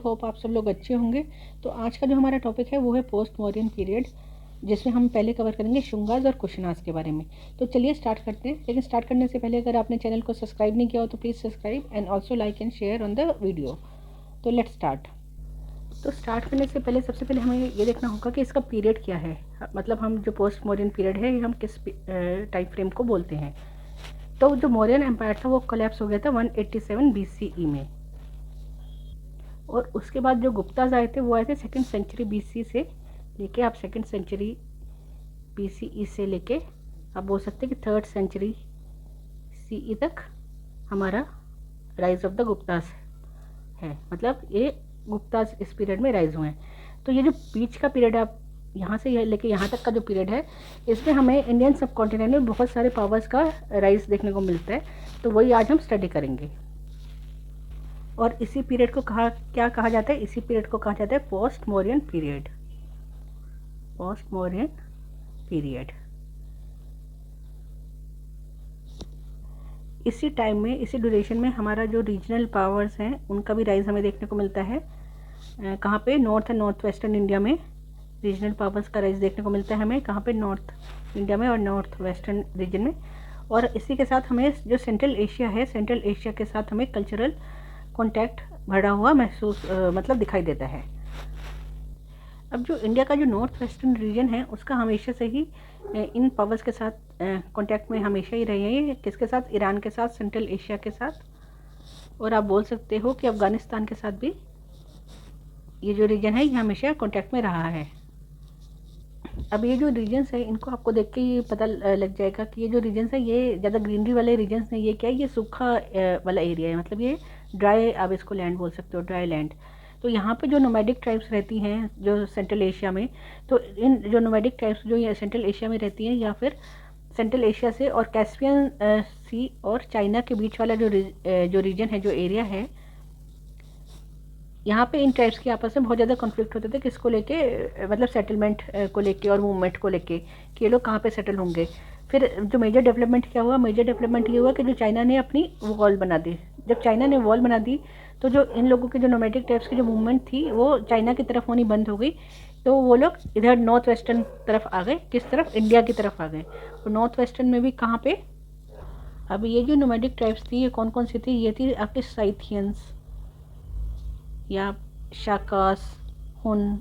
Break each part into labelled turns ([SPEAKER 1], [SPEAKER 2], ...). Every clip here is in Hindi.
[SPEAKER 1] होप आप सब लोग अच्छे होंगे। तो आज का जो हमारा टॉपिक है वो है पोस्ट मॉडर्न पीरियड, जिसमें हम पहले कवर करेंगे शुंगास और कुशनास के बारे में। तो चलिए स्टार्ट करते हैं। लेकिन स्टार्ट करने से पहले अगर आपने चैनल को सब्सक्राइब नहीं किया हो तो please subscribe and also like and share on the video. तो लेट्स स्टार्ट। तो स्टार्ट करने से पहले सबसे पहले हमें ये देखना होगा कि इसका पीरियड क्या है, मतलब हम जो पोस्ट मॉडर्न पीरियड है ये हम किस टाइम फ्रेम को बोलते हैं। तो जो मौर्यन एम्पायर था वो कोलैप्स हो गया था 187 BCE में, और उसके बाद जो गुप्ताज आए थे वो आए थे सेकेंड सेंचुरी BC से लेके आप सेकेंड सेंचुरी BCE से लेके आप बोल सकते हैं कि थर्ड सेंचुरी CE तक हमारा राइज ऑफ द गुप्ताज है। मतलब ये गुप्ताज इस पीरियड में राइज हुए हैं। तो ये जो बीच का पीरियड है, आप यहाँ से यह लेके यहाँ तक का जो पीरियड है, इसमें हमें इंडियन सब कॉन्टिनेंट में बहुत सारे पावर्स का राइज देखने को मिलता है। तो वही आज हम स्टडी करेंगे। और इसी पीरियड को क्या कहा जाता है? इसी पीरियड को कहा जाता है post Mauryan period. Post Mauryan period. इसी टाइम में, इसी ड्यूरेशन में हमारा जो रीजनल पावर्स हैं उनका भी राइज हमें देखने को मिलता है। कहाँ पे? North and north western India में रीजनल पावर्स का राइज देखने को मिलता है हमें। कहाँ पे? नॉर्थ इंडिया में और नॉर्थ वेस्टर्न रीजन में। और इसी के साथ हमें जो सेंट्रल एशिया है, सेंट्रल एशिया के साथ हमें कल्चरल कॉन्टैक्ट बढ़ा हुआ महसूस मतलब दिखाई देता है। अब जो इंडिया का जो नॉर्थ वेस्टर्न रीजन है उसका हमेशा से ही इन पावर्स के साथ कॉन्टैक्ट में हमेशा ही रही है। किसके साथ? ईरान के साथ, सेंट्रल एशिया के साथ, और आप बोल सकते हो कि अफ़गानिस्तान के साथ भी ये जो रीजन है ये हमेशा कॉन्टैक्ट में रहा है। अब ये जो रीजन्स है इनको आपको देख के ये पता लग जाएगा कि ये जो रीजन्स है ये ज़्यादा ग्रीनरी वाले रीजन्स नहीं। ये क्या है? ये सूखा वाला एरिया है, मतलब ये ड्राई, आप इसको लैंड बोल सकते हो, ड्राई लैंड। तो यहाँ पे जो नोमैडिक ट्राइब्स रहती हैं जो सेंट्रल एशिया में, तो इन जो नोमैडिक ट्राइब्स जो ये सेंट्रल एशिया में रहती हैं या फिर सेंट्रल एशिया से और कैस्पियन सी और चाइना के बीच वाला जो रीजन है, जो एरिया है, यहाँ पे इन ट्राइब्स के आपस में बहुत ज़्यादा कॉन्फ्लिक्ट होते थे। किसको लेके? मतलब सेटलमेंट को लेके और मूवमेंट को लेके कि ये लोग कहाँ पे सेटल होंगे। फिर जो मेजर डेवलपमेंट क्या हुआ? मेजर डेवलपमेंट ये हुआ कि जो चाइना ने अपनी वॉल बना दी। जब चाइना ने वॉल बना दी तो जो इन लोगों की जो नोमैडिक ट्राइब्स की जो मूवमेंट थी वो चाइना की तरफ होनी बंद हो गई। तो वो लोग इधर नॉर्थ वेस्टर्न तरफ आ गए। किस तरफ? इंडिया की तरफ आ गए। और नॉर्थ वेस्टर्न में भी कहाँ पे? अब ये जो नोमैडिक ट्राइब्स थी ये कौन कौन सी थी? ये थी आपके साइथियंस या शाकास, हुन,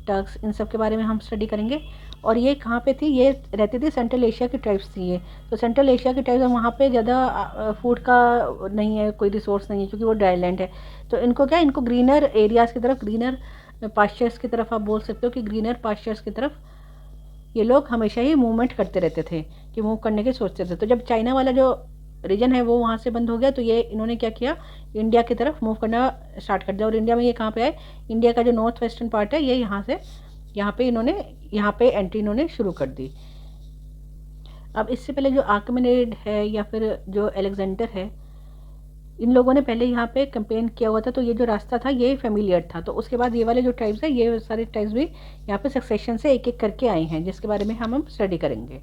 [SPEAKER 1] टक्स, इन सब के बारे में हम स्टडी करेंगे। और ये कहाँ पे थी? ये रहती थी सेंट्रल एशिया की ट्राइब्स थी ये। तो सेंट्रल एशिया की ट्राइब्स, वहाँ पे ज़्यादा फूड का नहीं है, कोई रिसोर्स नहीं है क्योंकि वो ड्राई लैंड है। तो इनको क्या, इनको ग्रीनर एरियाज़ की तरफ, ग्रीनर पास्चर्स की तरफ, आप बोल सकते हो कि ग्रीनर पास्चर्स की तरफ ये लोग हमेशा ही मूवमेंट करते रहते थे, कि मूव करने की सोचते थे। तो जब चाइना वाला जो रीजन है वो वहाँ से बंद हो गया तो ये इन्होंने क्या किया? इंडिया की तरफ मूव करना स्टार्ट कर दिया। और इंडिया में ये कहाँ पे आए? इंडिया का जो नॉर्थ वेस्टर्न पार्ट है ये यहाँ से, यहाँ पे एंट्री इन्होंने शुरू कर दी। अब इससे पहले जो आर्किमेनिड है या फिर जो अलेक्जेंडर है, इन लोगों ने पहले यहाँ पे कैंपेन किया हुआ था। तो ये जो रास्ता था ये फेमिलियर था। तो उसके बाद ये वाले जो ट्राइब्स है, ये सारे ट्राइब्स भी यहाँ पे सक्सेशन से एक एक करके आए हैं, जिसके बारे में हम स्टडी करेंगे।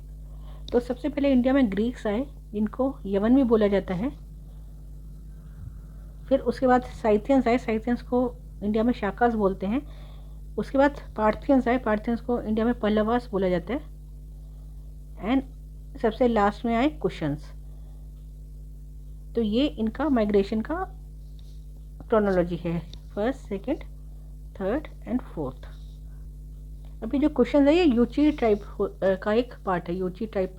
[SPEAKER 1] तो सबसे पहले इंडिया में ग्रीक्स आए, जिनको यवन भी बोला जाता है। फिर उसके बाद साइथियंस आए, साइथियंस को इंडिया में शाकास बोलते हैं। उसके बाद पार्थियंस आए, पार्थियंस को इंडिया में पल्लवास बोला जाता है। एंड सबसे लास्ट में आए कुशन्स। तो ये इनका माइग्रेशन का क्रोनोलॉजी है, first, second, third and fourth. अभी जो कुशन्स है ये यूची ट्राइब का एक पार्ट है, यूची ट्राइब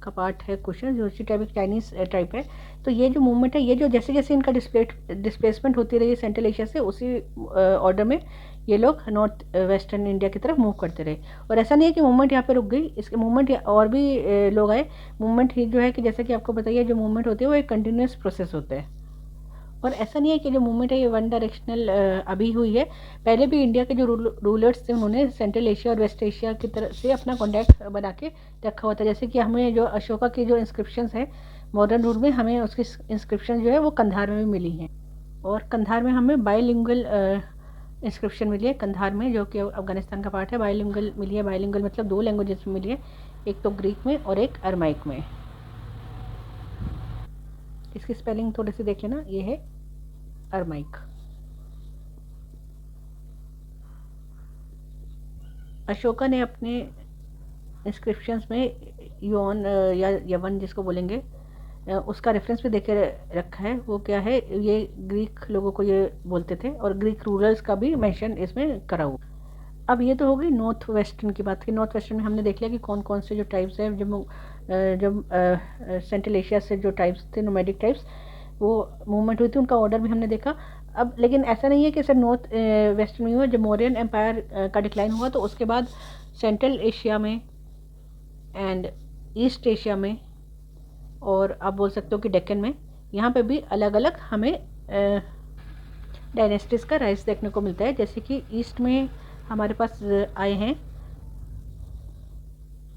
[SPEAKER 1] का पार्ट है कुशन। यूची ट्राइब एक चाइनीज़ ट्राइब है। तो ये जो मूवमेंट है, ये जो जैसे जैसे इनका डिस्प्लेसमेंट होती रही सेंट्रल एशिया से, उसी ऑर्डर में ये लोग नॉर्थ वेस्टर्न इंडिया की तरफ मूव करते रहे। और ऐसा नहीं है कि मूवमेंट यहाँ पे रुक गई, इसके मूवमेंट और भी लोग आए। मूवमेंट ही जो है कि जैसा कि आपको बताइए, जो मूवमेंट होती है वो एक कंटिन्यूस प्रोसेस होता है। और ऐसा नहीं है कि जो मूवमेंट है ये वन डायरेक्शनल अभी हुई है। पहले भी इंडिया के जो रूलर्स थे उन्होंने सेंट्रल एशिया और वेस्ट एशिया की तरफ से अपना कॉन्टैक्ट बना के रखा हुआ था। जैसे कि हमें जो अशोका की जो इंस्क्रिप्शंस हैं मॉडर्न रूल में, हमें उसकी इंस्क्रिप्शन जो है वो कंधार में भी मिली हैं। और कंधार में हमें बाइलिंगुअल इंस्क्रिप्शन मिली है कंधार में, जो कि अफगानिस्तान का पार्ट है। बाइलिंगुअल मिली है, बाइलिंगुअल मतलब 2 लैंग्वेजेस में मिली है, एक तो ग्रीक में और एक अरमाइक में। इसकी स्पेलिंग थोड़ी सी देख लेना, ये है अरमाइक। अशोका ने अपने इंस्क्रिप्शंस में योन या यवन जिसको बोलेंगे उसका रेफरेंस भी देके रखा है। वो क्या है, ये ग्रीक लोगों को ये बोलते थे और ग्रीक रूलर्स का भी मेंशन इसमें करा हुआ। अब ये तो हो गई नॉर्थ वेस्टर्न की बात की। नॉर्थ वेस्टर्न में हमने देख लिया कि कौन कौन से जो ट्राइब्स हैं, जो सेंट्रल एशिया से जो ट्राइब्स थे, नोमैडिक ट्राइब्स, वो मूवमेंट हुई थी, उनका ऑर्डर भी हमने देखा। अब लेकिन ऐसा नहीं है कि सिर्फ नॉर्थ वेस्ट में हुआ। जब मौर्यन एम्पायर का डिक्लाइन हुआ तो उसके बाद सेंट्रल एशिया में एंड ईस्ट एशिया में, और आप बोल सकते हो कि डेक्कन में, यहाँ पे भी अलग अलग हमें डायनेस्टीज़ का राइज देखने को मिलता है। जैसे कि ईस्ट में हमारे पास आए हैं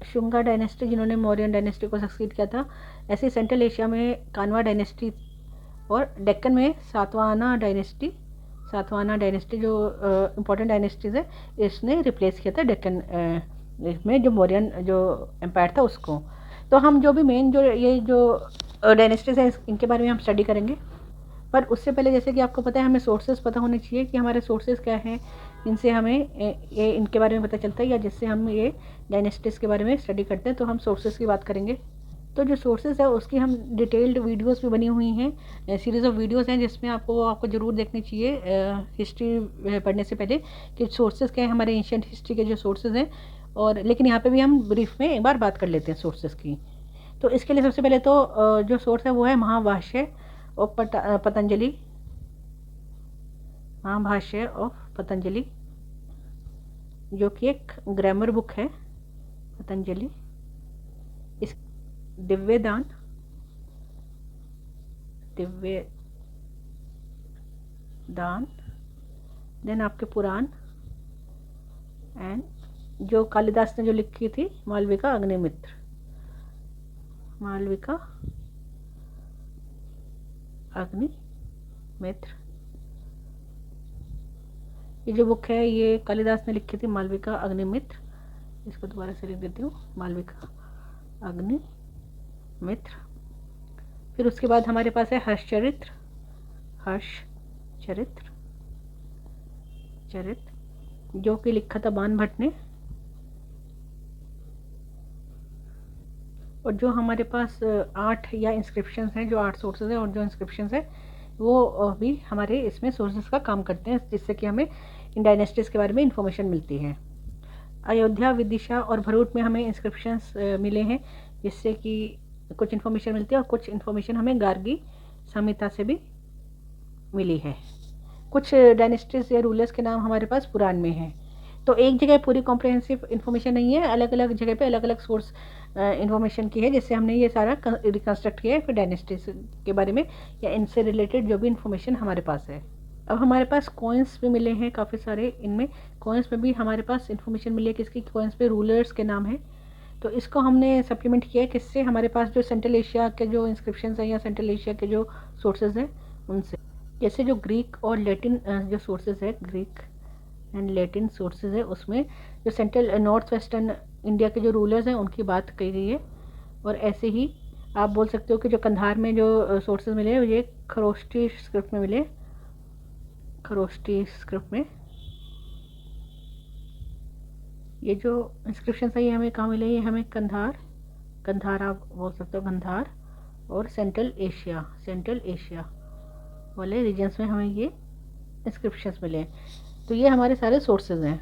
[SPEAKER 1] शुंगा डायनेस्टी, जिन्होंने मौर्यन डायनेस्टी को सक्सीड किया था। ऐसे सेंट्रल एशिया में कानवा डायनेस्टी, और डेक्कन में सातवाहना डायनेस्टी जो इम्पोर्टेंट डायनेस्टीज़ है, इसने रिप्लेस किया था डेक्कन में जो मौर्यन जो एम्पायर था उसको। तो हम जो भी मेन जो ये जो डायनेस्टीज़ हैं इनके बारे में हम स्टडी करेंगे। पर उससे पहले जैसे कि आपको पता है, हमें सोर्सेज पता होने चाहिए कि हमारे सोर्सेज क्या हैं, इनसे हमें ये इनके बारे में पता चलता है, या जिससे हम ये डायनेस्टीज़ के बारे में स्टडी करते हैं। तो हम सोर्सेज की बात करेंगे। तो जो सोर्सेज है उसकी हम डिटेल्ड वीडियोस भी बनी हुई हैं, सीरीज़ ऑफ वीडियोस हैं, जिसमें आपको ज़रूर देखनी चाहिए हिस्ट्री पढ़ने से पहले कि सोर्सेज क्या हैं, हमारे एंशिएंट हिस्ट्री के जो सोर्सेज हैं। और लेकिन यहाँ पे भी हम ब्रीफ में एक बार बात कर लेते हैं सोर्सेज की। तो इसके लिए सबसे पहले तो जो सोर्स है वो है महाभाष्य ऑफ पतंजलि, महाभाष्य ऑफ पतंजलि, जो कि एक ग्रामर बुक है पतंजलि। इस दिव्यदान देन आपके पुराण, एंड जो कालिदास ने जो लिखी थी मालविका अग्निमित्र, ये जो बुक है ये कालिदास ने लिखी थी, मालविका अग्निमित्र। इसको दोबारा से लिख देती हूँ, मालविका अग्निमित्र। फिर उसके बाद हमारे पास है हर्षचरित्र, जो कि लिखा था बाण भट्ट ने। और जो हमारे पास 8 या इंस्क्रिप्शंस हैं, जो 8 सोर्सेज हैं, और जो इंस्क्रिप्शंस हैं वो भी हमारे इसमें सोर्सेज का काम करते हैं, जिससे कि हमें इन डायनेस्टीज़ के बारे में इंफॉर्मेशन मिलती है। अयोध्या, विदिशा और भरूच में हमें इंस्क्रिप्शंस मिले हैं, जिससे कि कुछ इन्फॉर्मेशन मिलती है, और कुछ इन्फॉर्मेशन हमें गार्गी संहिता से भी मिली है। कुछ डायनेस्टीज़ या रूलर्स के नाम हमारे पास पुराण में हैं। तो एक जगह पूरी कॉम्प्रिहेंसिव इन्फॉर्मेशन नहीं है, अलग अलग जगह पे अलग अलग सोर्स इन्फॉर्मेशन की है, जिससे हमने ये सारा रिकन्स्ट्रक्ट किया है फिर डायनेस्टीज़ के बारे में, या इनसे रिलेटेड जो भी इन्फॉर्मेशन हमारे पास है। अब हमारे पास कॉइन्स भी मिले हैं काफ़ी सारे। इनमें कॉइन्स में भी हमारे पास इन्फॉर्मेशन मिली है, किसकी कॉइन्स पे रूलर्स के नाम हैं। तो इसको हमने सप्लीमेंट किया है किससे, हमारे पास जो सेंट्रल एशिया के जो इंस्क्रिप्शंस हैं या सेंट्रल एशिया के जो सोर्सेज हैं उनसे। जैसे जो ग्रीक और लैटिन जो सोर्सेज है, ग्रीक एंड लैटिन सोर्सेज है, उसमें जो सेंट्रल नॉर्थ वेस्टर्न इंडिया के जो रूलर्स हैं उनकी बात कही गई है। और ऐसे ही आप बोल सकते हो कि जो कंधार में जो सोर्सेज मिले ये खरोष्टी स्क्रिप्ट में मिले, खरोष्टी स्क्रिप्ट में। ये जो इंस्क्रिप्शन है ये हमें कहाँ मिले, ये हमें कंधार आप बोल सकते हो, कंधार और सेंट्रल एशिया वाले रीजन्स में हमें ये इंस्क्रिप्शंस मिले हैं। तो ये हमारे सारे सोर्सेज हैं।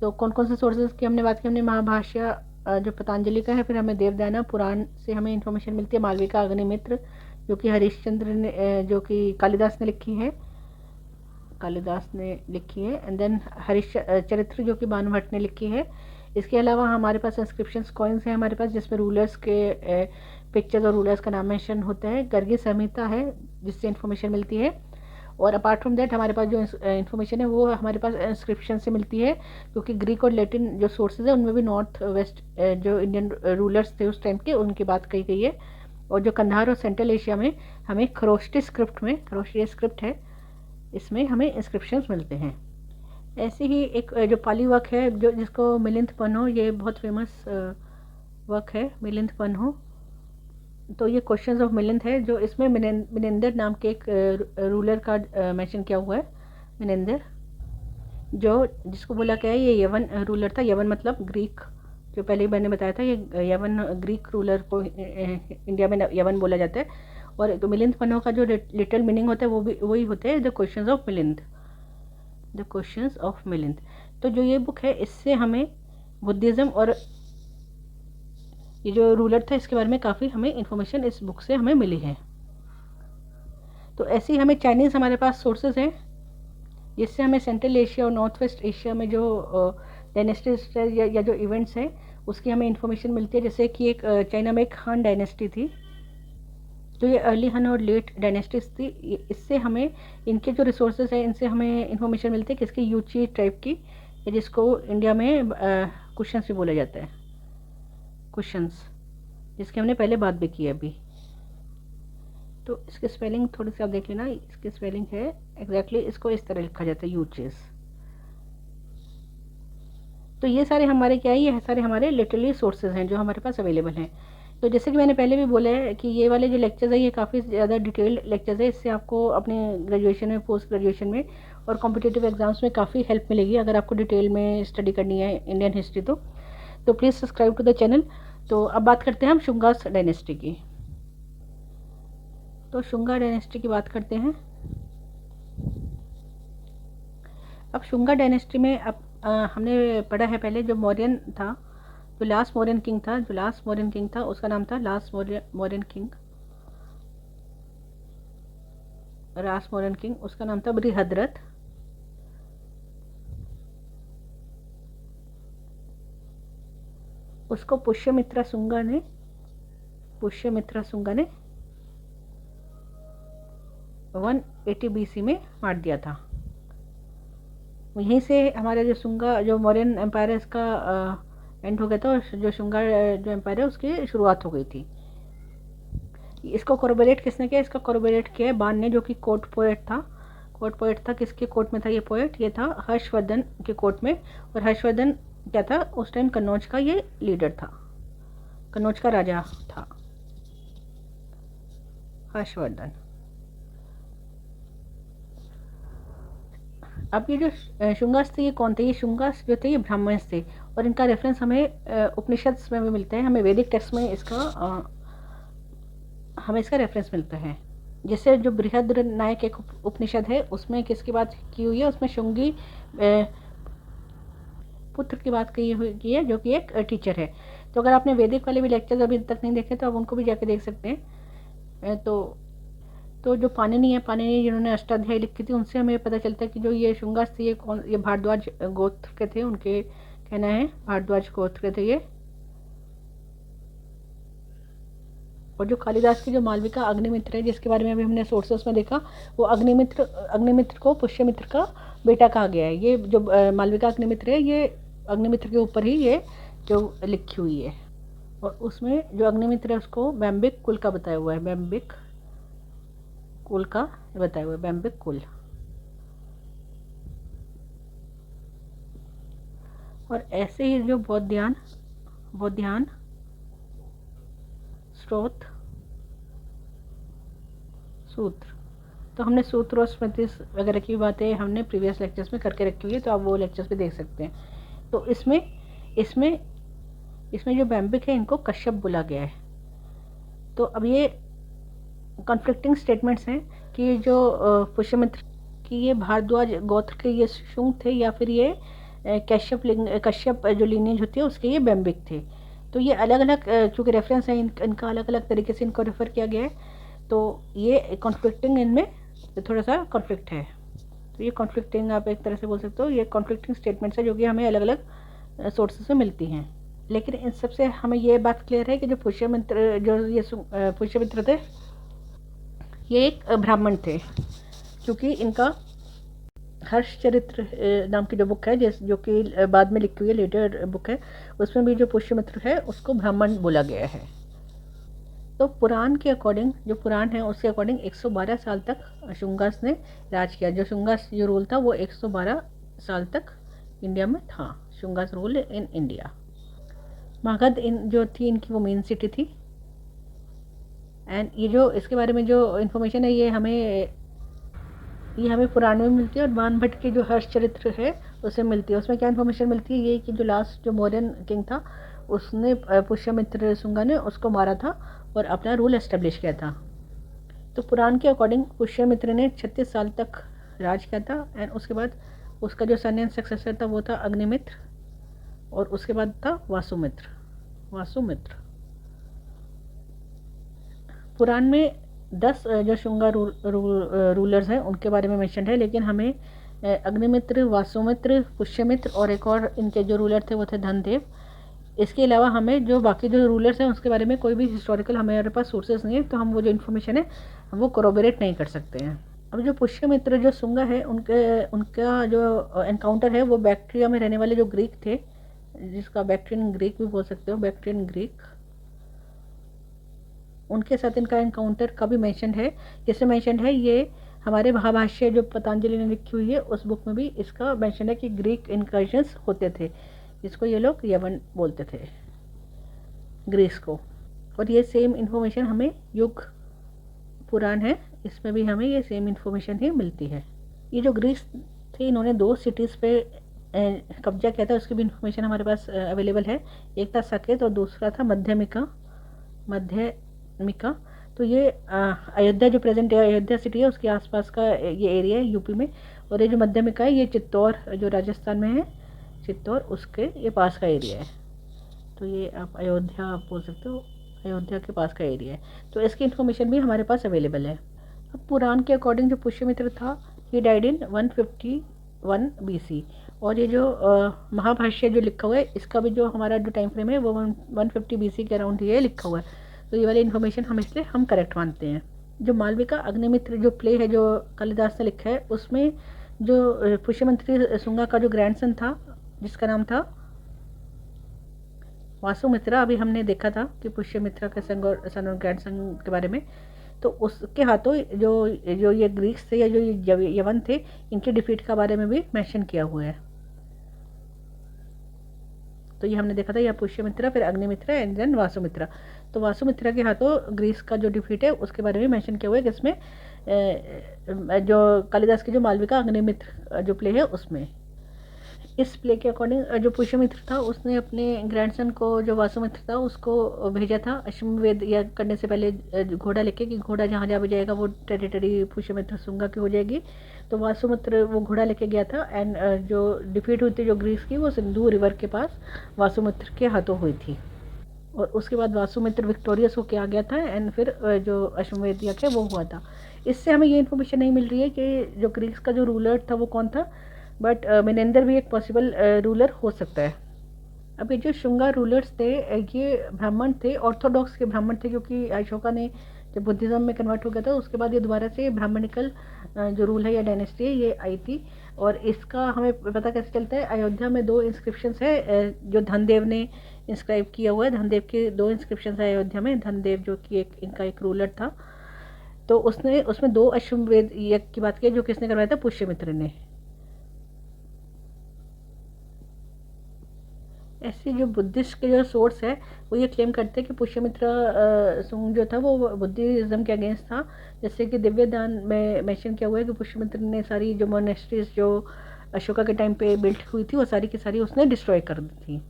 [SPEAKER 1] तो कौन कौन से सोर्सेज की हमने बात की, हमने महाभाष्य जो पतंजलि का है, फिर हमें देवदाना पुराण से हमें इंफॉर्मेशन मिलती है, मालविका अग्निमित्र जो कि हरिश्चंद्र ने जो कि कालिदास ने लिखी है, एंड देन हरिश्चरित्र जो कि बाण भट्ट ने लिखी है। इसके अलावा हमारे पास इंस्क्रिप्शंस कॉइन्स हैं हमारे पास, जिसमें रूलर्स के पिक्चर्स और रूलर्स का नाम मेंशन होता है। गर्गी संहिता है जिससे इन्फॉर्मेशन मिलती है। और अपार्ट फ्रॉम दैट हमारे पास जो इन्फॉर्मेशन है वो हमारे पास इंस्क्रिप्शन से मिलती है, क्योंकि ग्रीक और लैटिन जो सोर्सेज है उनमें भी नॉर्थ वेस्ट जो इंडियन रूलर्स थे उस टाइम के, उनकी बात कही गई है। और जो कंधार और सेंट्रल एशिया में हमें खरोष्टी स्क्रिप्ट है, इसमें हमें इंस्क्रिप्शंस मिलते हैं। ऐसे ही एक जो पाली वर्क है जो जिसको मिलिंद पन्हो, ये बहुत फेमस वर्क है मिलिंद पन्हो। तो ये क्वेश्चंस ऑफ मिलिंद है, जो इसमें मिनेंदर नाम के एक रूलर का मेंशन किया हुआ है, मिनेंदर। जो जिसको बोला गया है ये यवन रूलर था। यवन मतलब ग्रीक, जो पहले ही मैंने बताया था, ये यवन ग्रीक रूलर को इंडिया में यवन बोला जाता है। और तो मिलिंद पन्नों का जो लिटल मीनिंग होता है वो भी वही होते हैं, the questions of Milind, the questions of Milind. तो जो ये बुक है इससे हमें बुद्धिज़्म और ये जो रूलर था इसके बारे में काफ़ी हमें इन्फॉर्मेशन इस बुक से हमें मिली है। तो ऐसे ही हमें चाइनीज़ हमारे पास सोर्सेज हैं जिससे हमें सेंट्रल एशिया और नॉर्थ वेस्ट एशिया में जो डायनेस्टीज या जो इवेंट्स हैं उसकी हमें इन्फॉर्मेशन मिलती है। जैसे कि एक चाइना में एक हान डायनेस्टी थी, तो ये अर्ली हान और लेट डायनेस्टीज थी। इससे हमें इनके जो रिसोर्सेज हैं इनसे हमें इन्फॉर्मेशन मिलती है किसकी, यूची टाइप की, जिसको इंडिया में कुशन्स भी बोला जाता है, कुशन्स, जिसकी हमने पहले बात भी की है अभी। तो इसकी स्पेलिंग थोड़ी सी आप देख लेना, इसकी स्पेलिंग है एग्जैक्टली इसको इस तरह लिखा जाता है, यूचेस। तो ये सारे हमारे क्या है, ये सारे हमारे लिटरली सोर्सेज हैं जो हमारे पास अवेलेबल हैं। तो जैसे कि मैंने पहले भी बोला है कि ये वाले जो लेक्चर्स है ये काफ़ी ज़्यादा डिटेल्ड लेक्चर्स है। इससे आपको अपने ग्रेजुएशन में, पोस्ट ग्रेजुएशन में और कॉम्पिटिटिव एग्जाम्स में काफ़ी हेल्प मिलेगी अगर आपको डिटेल में स्टडी करनी है इंडियन हिस्ट्री। तो please subscribe to the channel. तो अब बात करते हैं हम शुंगा डायनेस्टी की। तो शुंगा डायनेस्टी की बात करते हैं। अब शुंगा डायनेस्टी में अब हमने पढ़ा है पहले जो मौर्यन था, जो लास्ट मौर्यन किंग था, जो लास्ट मौर्यन किंग था उसका नाम था last Mauryan king, last Mauryan king उसका नाम था बृहद्रथ। उसको पुष्यमित्रा शुंगा ने 180 BC में मार दिया था। यहीं से हमारा जो शुंगा जो मौर्यन एम्पायर है इसका एंड हो गया था, और जो शुंगा जो एम्पायर है उसकी शुरुआत हो गई थी। इसको कोरबोरेट किसने किया, इसका कोरबोरेट किया है बान ने, जो कि कोर्ट पोएट था। कोर्ट पोएट था, किसके कोर्ट में था ये पोएट, ये था हर्षवर्धन के कोर्ट में। और हर्षवर्धन क्या था उस टाइम, कन्नौज का ये लीडर था, कन्नौज का राजा था हर्षवर्धन। अब ये जो शुंगास थे ये कौन थे, ये शुंगास जो थे ये ब्राह्मण्स थे, और इनका रेफरेंस हमें उपनिषद में भी मिलता है, हमें वैदिक टेक्स्ट में हमें इसका रेफरेंस मिलता है। जैसे जो बृहद नायक एक उपनिषद है उसमें किसकी बात की हुई है, उसमें शुंगी पुत्र की बात की हुई है जो कि एक टीचर है। तो अगर आपने वैदिक वाले भी लेक्चर्स अभी तक नहीं देखे तो आप उनको भी जाके देख सकते हैं। तो जो पाणिनि है, पाणिनि जिन्होंने अष्टाध्यायी लिखी थी, उनसे हमें पता चलता है कि जो ये शुंगास थे ये भारद्वाज गोत्र के थे, उनके कहना है भारद्वाज गोत्र के थे ये। और जो कालिदास की जो मालविका अग्निमित्र है जिसके बारे में अभी हमने सोर्सेस में देखा, वो अग्निमित्र को पुष्यमित्र का बेटा कहा गया है। ये जो मालविका अग्निमित्र है ये अग्निमित्र के ऊपर ही ये जो लिखी हुई है, और उसमें जो अग्निमित्र है उसको बैम्बिक कुल का बताया हुआ है, बैम्बिक कुल का बताया हुआ है, बैम्बिक कुल। और ऐसे ही जो बौद्ध्यान स्रोत सूत्र, तो हमने सूत्र और स्मृति वगैरह की बातें हमने प्रीवियस लेक्चर्स में करके रखी हुई है, तो आप वो लेक्चर्स भी देख सकते हैं। तो इसमें जो बैम्बिक है इनको कश्यप बोला गया है। तो अब ये कॉन्फ्लिक्टिंग स्टेटमेंट्स हैं कि जो पुष्यमित्र की ये भारद्वाज गोत्र के ये शुंग थे या फिर ये कश्यप जो लीनियज होती है उसके ये बैम्बिक थे। तो ये अलग अलग चूँकि रेफरेंस है इनका अलग अलग तरीके से इनको रेफ़र किया गया है, तो ये कॉन्फ्लिक्टिंग इनमें थोड़ा सा कॉन्फ्लिक्ट है। तो ये कॉन्फ्लिक्टिंग आप एक तरह से बोल सकते हो, ये कॉन्फ्लिक्टिंग स्टेटमेंट्स है जो कि हमें अलग अलग सोर्सेज से मिलती हैं। लेकिन इन सबसे हमें ये बात क्लियर है कि जो पुष्यमित्र थे ये एक ब्राह्मण थे, क्योंकि इनका हर्षचरित्र नाम की जो बुक है जो कि बाद में लिखी हुई है, लेटर बुक है, उसमें भी जो पुष्यमित्र है उसको ब्राह्मण बोला गया है। तो पुराण के अकॉर्डिंग, जो पुराण है उसके अकॉर्डिंग 112 साल तक शुंगास ने राज किया। जो शुंगास जो रूल था वो 112 साल तक इंडिया में था, शुंगास रूल इन इंडिया। मगध जो थी इनकी वो मेन सिटी थी। एंड ये जो इसके बारे में जो इन्फॉर्मेशन है ये हमें पुराण में मिलती है, और बाण भट्ट के जो हर्षचरित्र है उसे मिलती है। उसमें क्या इन्फॉर्मेशन मिलती है, ये कि जो लास्ट जो मौर्यन किंग था उसने पुष्यमित्र शुंगा ने उसको मारा था और अपना रूल एस्टेब्लिश किया था। तो पुराण के अकॉर्डिंग पुष्यमित्र ने 36 साल तक राज किया था एंड उसके बाद उसका जो सन एंड सक्सेसर था वो था अग्निमित्र और उसके बाद था वासुमित्र। पुराण में 10 जो शुंगा रूलर्स हैं उनके बारे में मेंशन है, लेकिन हमें अग्निमित्र, वासुमित्र, पुष्यमित्र और एक और इनके जो रूलर थे वो थे धनदेव। इसके अलावा हमें जो बाकी जो रूलर्स हैं उसके बारे में कोई भी हिस्टोरिकल हमारे पास सोर्सेज नहीं है, तो हम वो जो इन्फॉर्मेशन है हम वो कोरोबोरेट नहीं कर सकते हैं। अब जो पुष्यमित्र जो शुंगा है उनका जो एनकाउंटर है वो बैक्ट्रिया में रहने वाले जो ग्रीक थे, जिसका बैक्ट्रियन ग्रीक भी बोल सकते हो, बैक्ट्रियन ग्रीक, उनके साथ इनका एनकाउंटर का भी मेंशन है। जैसे मेंशन है ये हमारे महाभाष्य जो पतंजलि ने लिखी हुई है उस बुक में भी इसका मेंशन है कि ग्रीक इनकर्जन्स होते थे, जिसको ये लोग यवन बोलते थे, ग्रीस को। और ये सेम इन्फॉर्मेशन हमें युग पुराण है इसमें भी हमें ये सेम इन्फॉर्मेशन ही मिलती है। ये जो ग्रीस थे इन्होंने 2 सिटीज़ पे कब्जा किया था, उसकी भी इन्फॉर्मेशन हमारे पास अवेलेबल है। एक था सकेत और दूसरा था मध्यमिका। तो ये अयोध्या जो प्रेजेंट अयोध्या सिटी है उसके आसपास का ये एरिया है यूपी में, और ये जो मध्यमिका है ये चित्तौड़ जो राजस्थान में है, चित्तौड़ उसके ये पास का एरिया है। तो ये आप अयोध्या आप बोल सकते हो, अयोध्या के पास का एरिया है। तो इसकी इन्फॉर्मेशन भी हमारे पास अवेलेबल है। अब पुराण के अकॉर्डिंग जो पुष्यमित्र था ये डाइड इन 151 BC, और ये जो महाभाष्य जो लिखा हुआ है इसका भी जो हमारा जो टाइम फ्रेम है वो 150 BC के अराउंड ये लिखा हुआ है। तो ये वाली इन्फॉर्मेशन हम इसलिए हम करेक्ट मानते हैं। जो मालविका अग्निमित्र जो प्ले है जो कालिदास ने लिखा है उसमें जो पुष्यमित्र शुंगा का जो ग्रैंडसन था जिसका नाम था वासुमित्रा, अभी हमने देखा था कि पुष्यमित्रा के सन और ग्रैंडसन के बारे में, तो उसके हाथों जो जो ये ग्रीक्स थे या जो यवन थे इनके डिफीट का बारे में भी मेंशन किया हुआ है। तो ये हमने देखा था, यह पुष्यमित्रा, फिर अग्निमित्रा एंड देन वासुमित्रा। तो वासुमित्रा के हाथों ग्रीस का जो डिफीट है उसके बारे में मेंशन किया हुआ है, जिसमें जो कालिदास की जो मालविका अग्निमित्र जो प्ले है उसमें। इस प्ले के अकॉर्डिंग जो पुष्यमित्र था उसने अपने ग्रैंडसन को जो वासुमित्र था उसको भेजा था अश्वमेध या करने से पहले घोड़ा लेके, कि घोड़ा जहाँ जहाँ भी जाएगा वो टेरिटरी पुष्यमित्र शुंगा की हो जाएगी। तो वासुमित्र वो घोड़ा लेके गया था एंड जो डिफीट हुई थी जो ग्रीस की वो सिंधु रिवर के पास वासुमित्र के हाथों हुई थी, और उसके बाद वासुमित्र विक्टोरियस होके आ गया था एंड फिर जो अश्वमेध यज्ञ है वो हुआ था। इससे हमें ये इन्फॉर्मेशन नहीं मिल रही है कि जो ग्रीस का जो रूलर था वो कौन था, बट मिनेंदर भी एक पॉसिबल रूलर हो सकता है। अब ये जो शुंगा रूलर्स थे ये ब्राह्मण थे, ऑर्थोडॉक्स के ब्राह्मण थे, क्योंकि अशोका ने जब बुद्धिज़्म में कन्वर्ट हो गया था उसके बाद ये दोबारा से ब्राह्मणिकल जो रूल है या डायनेस्टी है ये आई थी। और इसका हमें पता कैसे चलता है, अयोध्या में 2 इंस्क्रिप्शंस है जो धनदेव ने इंस्क्राइब किया हुआ है। धनदेव के 2 इंस्क्रिप्शंस है अयोध्या में। धनदेव जो कि इनका एक रूलर था, तो उसने उसमें 2 अश्वमेध यज्ञ की बात की जो किसने करवाया था, पुष्यमित्र ने। ऐसे जो बुद्धिस्ट के जो सोर्स है वो ये क्लेम करते हैं कि पुष्यमित्र शुंग जो था वो बुद्धिज़्म के अगेंस्ट था। जैसे कि दिव्य दान में मेंशन किया हुआ है कि पुष्यमित्र ने सारी जो मोनेस्ट्रीज जो अशोका के टाइम पे बिल्ट हुई थी वो सारी की सारी उसने डिस्ट्रॉय कर दी थी।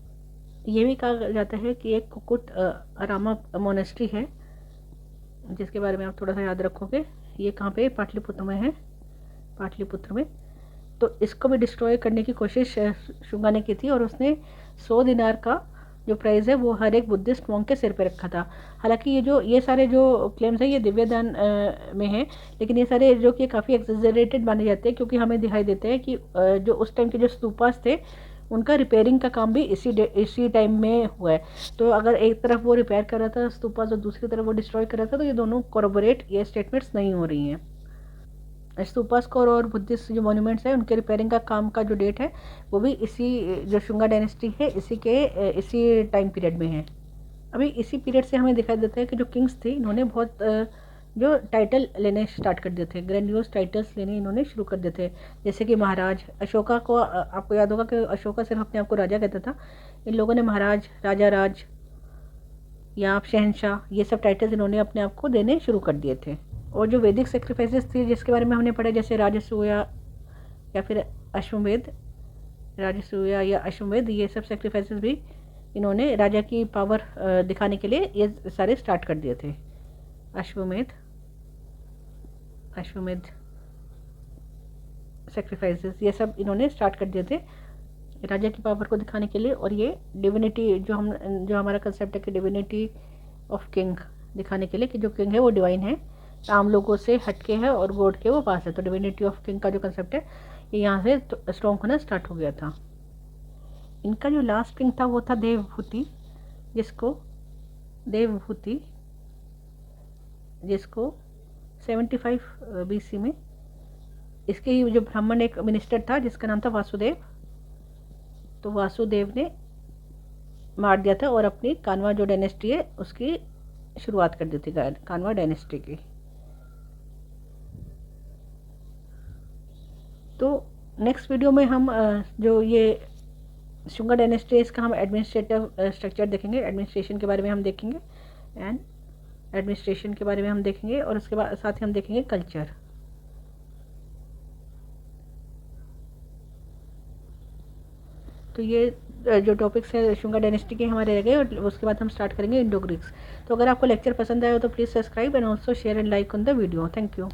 [SPEAKER 1] ये भी कहा जाता है कि एक कुकुट अरामा मोनेस्ट्री है जिसके बारे में आप थोड़ा सा याद रखोगे, ये कहाँ पे, पाटलिपुत्र में है, पाटलिपुत्र में। तो इसको भी डिस्ट्रॉय करने की कोशिश शुंगा ने की थी, और उसने 100 दिनार का जो प्राइस है वो हर एक बुद्धिस्ट मॉन्क के सिर पे रखा था। हालांकि ये सारे जो क्लेम्स हैं ये दिव्य दान में हैं, लेकिन ये सारे जो कि काफ़ी एक्सेजरेटेड माने जाते हैं, क्योंकि हमें दिखाई देते हैं कि जो उस टाइम के जो स्तूपास थे उनका रिपेयरिंग का काम भी इसी टाइम में हुआ है। तो अगर एक तरफ वो रिपेयर कर रहा था स्तूपास और दूसरी तरफ वो डिस्ट्रॉय कर रहा था, तो ये दोनों कोरोबोरेट ये स्टेटमेंट्स नहीं हो रही हैं। स्तूपास को और बुद्धिस्ट जो मॉन्यूमेंट्स हैं उनके रिपेयरिंग का काम का जो डेट है वो भी इसी जो शुंगा डायनेस्टी है इसी टाइम पीरियड में है। अभी इसी पीरियड से हमें दिखाई देता है कि जो किंग्स थे इन्होंने बहुत जो टाइटल लेने स्टार्ट कर दिए थे, ग्रैंडियोस टाइटल्स लेने इन्होंने शुरू कर दिए थे। जैसे कि महाराज, अशोका को आपको याद होगा कि अशोका सिर्फ अपने आप को राजा कहता था, इन लोगों ने महाराज, राजा राज या आप शहनशाह ये सब टाइटल्स इन्होंने अपने आप को देने शुरू कर दिए थे। और जो वैदिक सेक्रीफाइसेस थे जिसके बारे में हमने पढ़ा, जैसे राजसूया या फिर अश्वमेध, राजसूया या अश्वमेध, ये सब सेक्रीफाइसेस भी इन्होंने राजा की पावर दिखाने के लिए ये सारे स्टार्ट कर दिए थे। अश्वमेध सेक्रीफाइसेस ये सब इन्होंने स्टार्ट कर दिए थे राजा की पावर को दिखाने के लिए। और ये डिविनिटी जो हमारा कंसेप्ट है कि डिविनिटी ऑफ किंग दिखाने के लिए कि जो किंग है वो डिवाइन है, आम लोगों से हटके है और गॉड के वो पास है। तो डिविनिटी ऑफ किंग का जो कंसेप्ट है ये यहाँ से स्ट्रॉन्ग होना स्टार्ट हो गया था। इनका जो लास्ट किंग था वो था देवभूति, जिसको 75 BC में इसके ही जो ब्राह्मण एक मिनिस्टर था जिसका नाम था वासुदेव, तो वासुदेव ने मार दिया था और अपनी कान्वा जो डायनेस्टी है उसकी शुरुआत कर दी थी, कान्वा डायनेस्टी की। तो नेक्स्ट वीडियो में हम जो ये शुंगा डायनेस्टी है इसका हम एडमिनिस्ट्रेटिव स्ट्रक्चर देखेंगे, एडमिनिस्ट्रेशन के बारे में हम देखेंगे और उसके बाद साथ ही हम देखेंगे कल्चर। तो ये जो टॉपिक्स है शुंगा डायनेस्टी के हमारे रह गए और उसके बाद हम स्टार्ट करेंगे इंडो ग्रीक्स। तो अगर आपको लेक्चर पसंद आया हो तो please subscribe and also share and like on the video. Thank you.